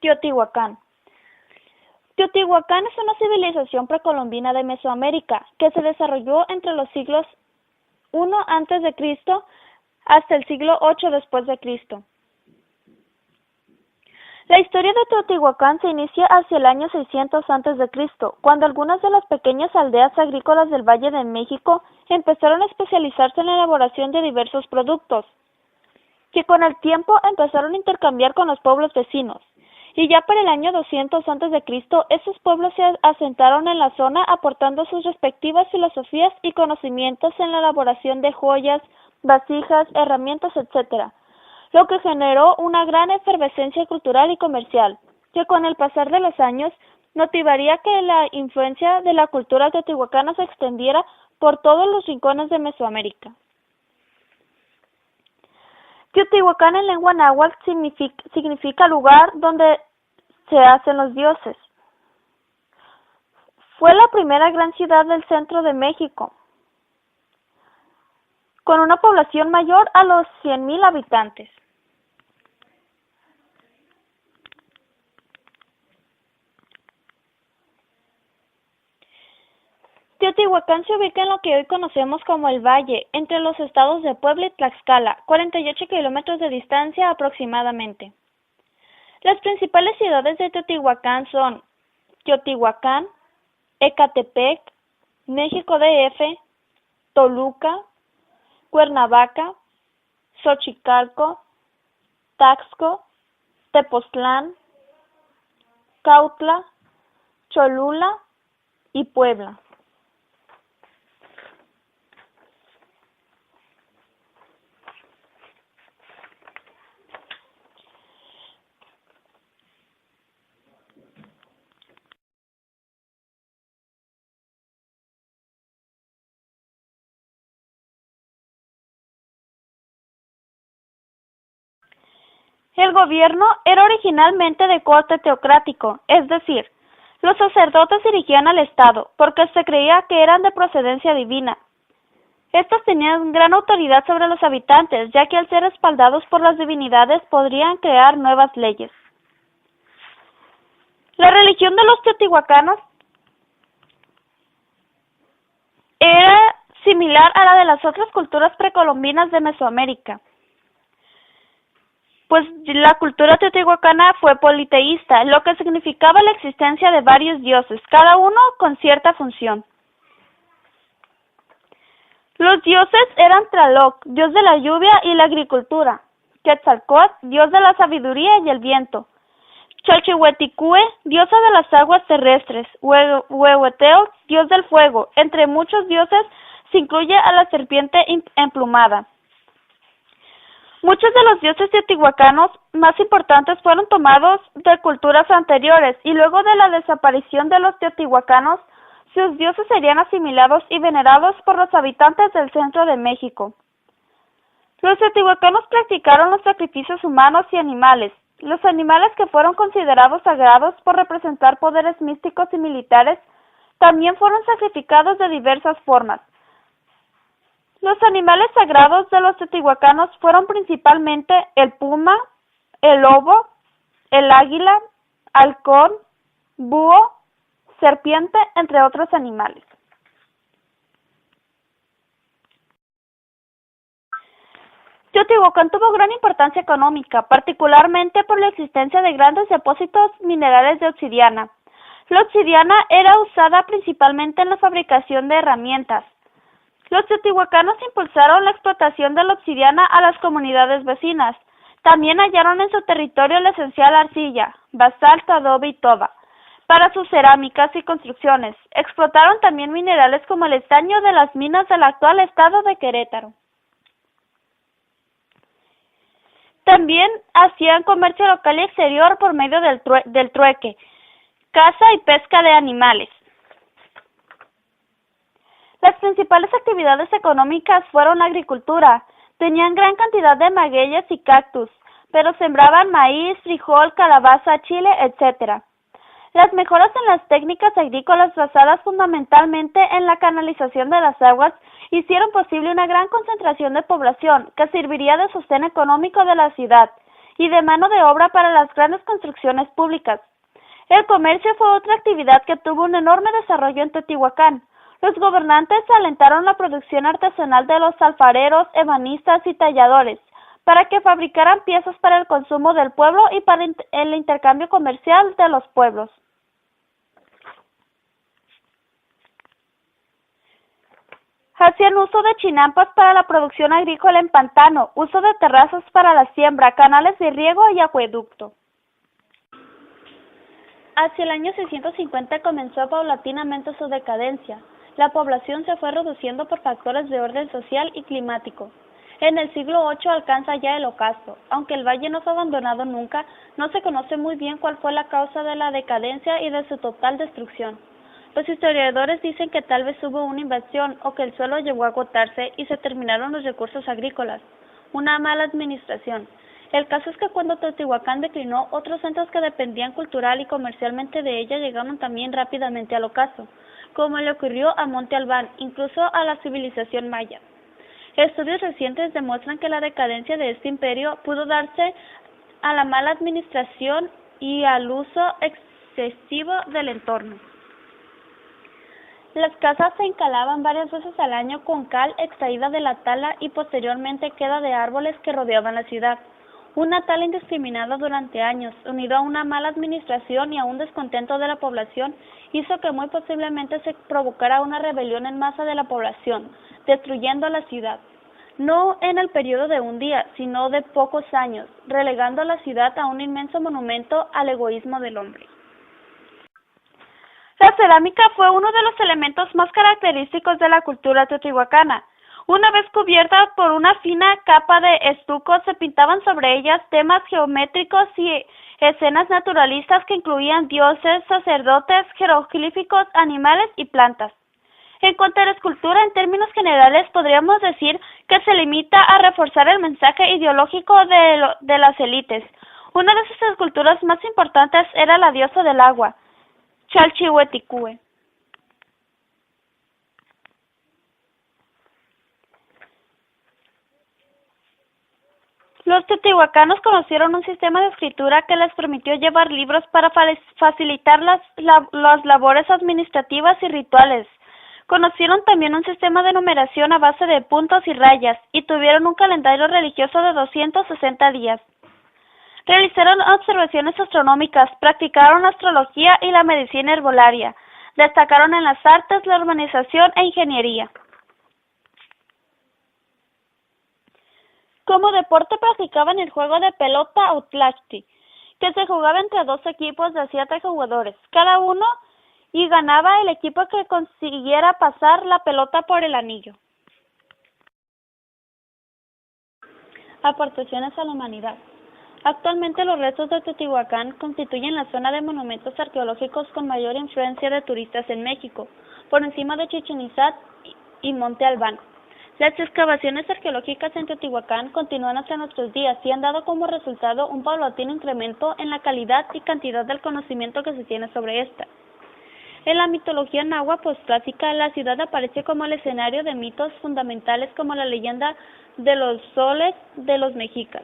Teotihuacán. Teotihuacán es una civilización precolombina de Mesoamérica que se desarrolló entre los siglos I a.C. hasta el siglo VIII después de Cristo. La historia de Teotihuacán se inicia hacia el año 600 a.C., cuando algunas de las pequeñas aldeas agrícolas del Valle de México empezaron a especializarse en la elaboración de diversos productos, que con el tiempo empezaron a intercambiar con los pueblos vecinos, y ya para el año 200 a.C., esos pueblos se asentaron en la zona aportando sus respectivas filosofías y conocimientos en la elaboración de joyas, vasijas, herramientas, etc., lo que generó una gran efervescencia cultural y comercial, que con el pasar de los años motivaría que la influencia de la cultura teotihuacana se extendiera por todos los rincones de Mesoamérica. Teotihuacán en lengua náhuatl significa lugar donde se hacen los dioses. Fue la primera gran ciudad del centro de México, con una población mayor a los 100,000 habitantes. Teotihuacán se ubica en lo que hoy conocemos como el Valle, entre los estados de Puebla y Tlaxcala, 48 kilómetros de distancia aproximadamente. Las principales ciudades de Teotihuacán son Teotihuacán, Ecatepec, México DF, Toluca, Cuernavaca, Xochicalco, Taxco, Tepoztlán, Cuautla, Cholula y Puebla. El gobierno era originalmente de corte teocrático, es decir, los sacerdotes dirigían al Estado, porque se creía que eran de procedencia divina. Estos tenían gran autoridad sobre los habitantes, ya que al ser respaldados por las divinidades podrían crear nuevas leyes. La religión de los teotihuacanos era similar a la de las otras culturas precolombinas de Mesoamérica, pues la cultura teotihuacana fue politeísta, lo que significaba la existencia de varios dioses, cada uno con cierta función. Los dioses eran Tlaloc, dios de la lluvia y la agricultura; Quetzalcóatl, dios de la sabiduría y el viento; Chalchihueticue, diosa de las aguas terrestres; Huehueteotl, dios del fuego. Entre muchos dioses se incluye a la serpiente emplumada. Muchos de los dioses teotihuacanos más importantes fueron tomados de culturas anteriores, y luego de la desaparición de los teotihuacanos, sus dioses serían asimilados y venerados por los habitantes del centro de México. Los teotihuacanos practicaron los sacrificios humanos y animales. Los animales, que fueron considerados sagrados por representar poderes místicos y militares, también fueron sacrificados de diversas formas. Los animales sagrados de los teotihuacanos fueron principalmente el puma, el lobo, el águila, halcón, búho, serpiente, entre otros animales. Teotihuacán tuvo gran importancia económica, particularmente por la existencia de grandes depósitos minerales de obsidiana. La obsidiana era usada principalmente en la fabricación de herramientas. Los teotihuacanos impulsaron la explotación de la obsidiana a las comunidades vecinas. También hallaron en su territorio la esencial arcilla, basalto, adobe y toba para sus cerámicas y construcciones. Explotaron también minerales como el estaño de las minas del actual estado de Querétaro. También hacían comercio local y exterior por medio del trueque, caza y pesca de animales. Las principales actividades económicas fueron la agricultura. Tenían gran cantidad de magueyes y cactus, pero sembraban maíz, frijol, calabaza, chile, etc. Las mejoras en las técnicas agrícolas, basadas fundamentalmente en la canalización de las aguas, hicieron posible una gran concentración de población que serviría de sostén económico de la ciudad, y de mano de obra para las grandes construcciones públicas. El comercio fue otra actividad que tuvo un enorme desarrollo en Teotihuacán. Los gobernantes alentaron la producción artesanal de los alfareros, ebanistas y talladores, para que fabricaran piezas para el consumo del pueblo y para el intercambio comercial de los pueblos. Hacían uso de chinampas para la producción agrícola en pantano, uso de terrazas para la siembra, canales de riego y acueducto. Hacia el año 650 comenzó paulatinamente su decadencia. La población se fue reduciendo por factores de orden social y climático. En el siglo VIII alcanza ya el ocaso. Aunque el valle no fue abandonado nunca, no se conoce muy bien cuál fue la causa de la decadencia y de su total destrucción. Los historiadores dicen que tal vez hubo una invasión o que el suelo llegó a agotarse y se terminaron los recursos agrícolas. Una mala administración. El caso es que cuando Teotihuacán declinó, otros centros que dependían cultural y comercialmente de ella llegaron también rápidamente al ocaso, como le ocurrió a Monte Albán, incluso a la civilización maya. Estudios recientes demuestran que la decadencia de este imperio pudo darse a la mala administración y al uso excesivo del entorno. Las casas se encalaban varias veces al año con cal extraída de la tala y posteriormente queda de árboles que rodeaban la ciudad. Una tala indiscriminada durante años, unido a una mala administración y a un descontento de la población, hizo que muy posiblemente se provocara una rebelión en masa de la población, destruyendo la ciudad. No en el periodo de un día, sino de pocos años, relegando a la ciudad a un inmenso monumento al egoísmo del hombre. La cerámica fue uno de los elementos más característicos de la cultura teotihuacana. Una vez cubierta por una fina capa de estuco, se pintaban sobre ellas temas geométricos y escenas naturalistas que incluían dioses, sacerdotes, jeroglíficos, animales y plantas. En cuanto a la escultura, en términos generales, podríamos decir que se limita a reforzar el mensaje ideológico de las élites. Una de sus esculturas más importantes era la diosa del agua, Chalchihueticue. Los teotihuacanos conocieron un sistema de escritura que les permitió llevar libros para facilitar las labores administrativas y rituales. Conocieron también un sistema de numeración a base de puntos y rayas, y tuvieron un calendario religioso de 260 días. Realizaron observaciones astronómicas, practicaron astrología y la medicina herbolaria. Destacaron en las artes, la urbanización e ingeniería. Como deporte practicaban el juego de pelota o tlachtli, que se jugaba entre dos equipos de 7 jugadores, cada uno, y ganaba el equipo que consiguiera pasar la pelota por el anillo. Aportaciones a la humanidad. Actualmente los restos de Teotihuacán constituyen la zona de monumentos arqueológicos con mayor influencia de turistas en México, por encima de Chichén Itzá y Monte Albán. Las excavaciones arqueológicas en Teotihuacán continúan hasta nuestros días y han dado como resultado un paulatino incremento en la calidad y cantidad del conocimiento que se tiene sobre esta. En la mitología náhuatl postclásica, la ciudad aparece como el escenario de mitos fundamentales como la leyenda de los soles de los mexicas.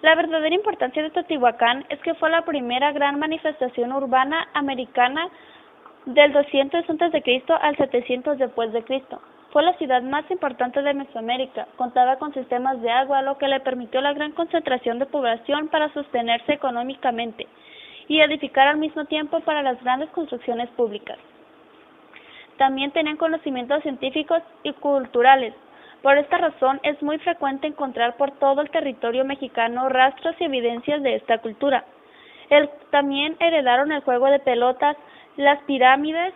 La verdadera importancia de Teotihuacán es que fue la primera gran manifestación urbana americana del 200 a.C. al 700 después de Cristo. Fue la ciudad más importante de Mesoamérica, contaba con sistemas de agua, lo que le permitió la gran concentración de población para sostenerse económicamente y edificar al mismo tiempo para las grandes construcciones públicas. También tenían conocimientos científicos y culturales. Por esta razón es muy frecuente encontrar por todo el territorio mexicano rastros y evidencias de esta cultura. También heredaron el juego de pelotas, las pirámides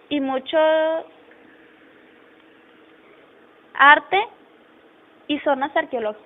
y mucho arte y zonas arqueológicas.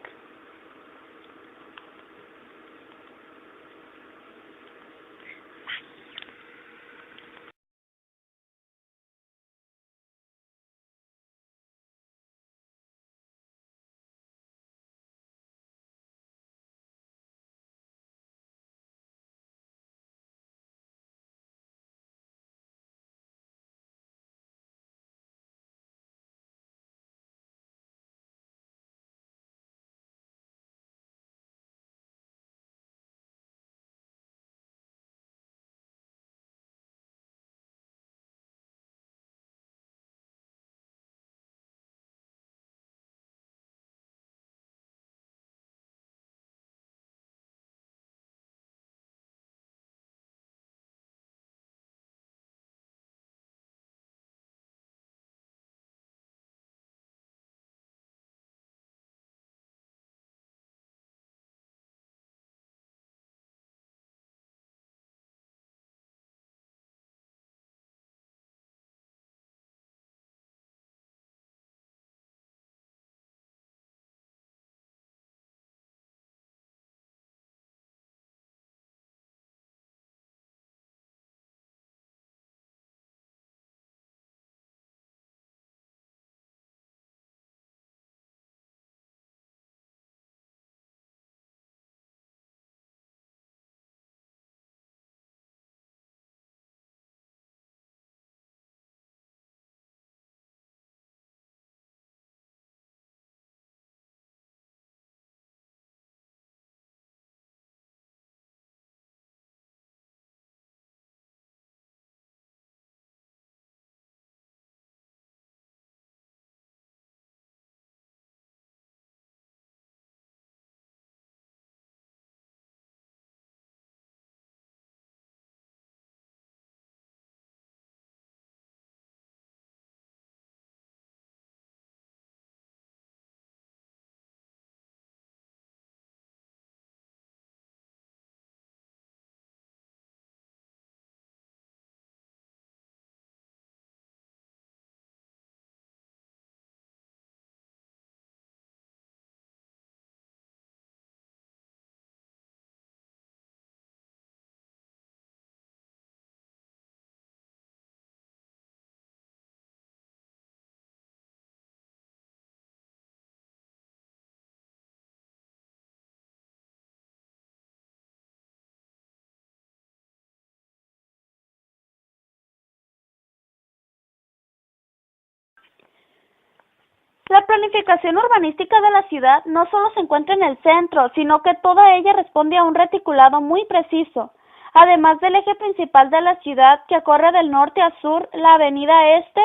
La planificación urbanística de la ciudad no solo se encuentra en el centro, sino que toda ella responde a un reticulado muy preciso. Además del eje principal de la ciudad, que corre del norte a sur, la avenida Este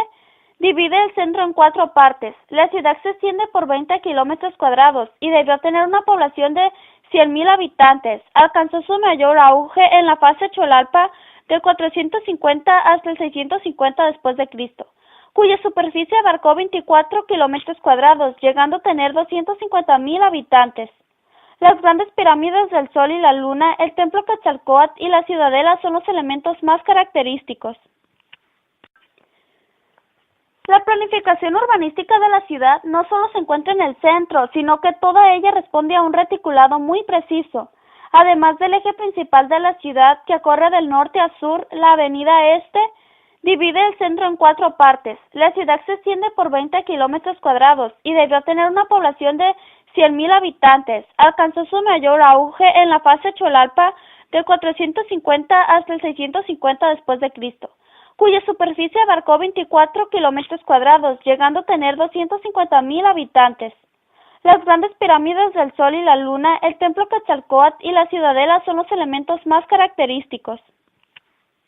divide el centro en 4 partes. La ciudad se extiende por 20 kilómetros cuadrados y debió tener una población de 100,000 habitantes. Alcanzó su mayor auge en la fase Cholalpa del 450 hasta el 650 después de Cristo, cuya superficie abarcó 24 kilómetros cuadrados, llegando a tener 250,000 habitantes. Las grandes pirámides del Sol y la Luna, el templo Quetzalcóatl y la ciudadela son los elementos más característicos. La planificación urbanística de la ciudad no solo se encuentra en el centro, sino que toda ella responde a un reticulado muy preciso. Además del eje principal de la ciudad, que corre del norte a sur, la avenida Este divide el centro en 4 partes. La ciudad se extiende por 20 kilómetros cuadrados y debió tener una población de 100,000 habitantes. Alcanzó su mayor auge en la fase Cholalpa del 450 hasta el 650 después de Cristo, cuya superficie abarcó 24 kilómetros cuadrados, llegando a tener 250,000 habitantes. Las grandes pirámides del Sol y la Luna, el templo Quetzalcóatl y la ciudadela son los elementos más característicos.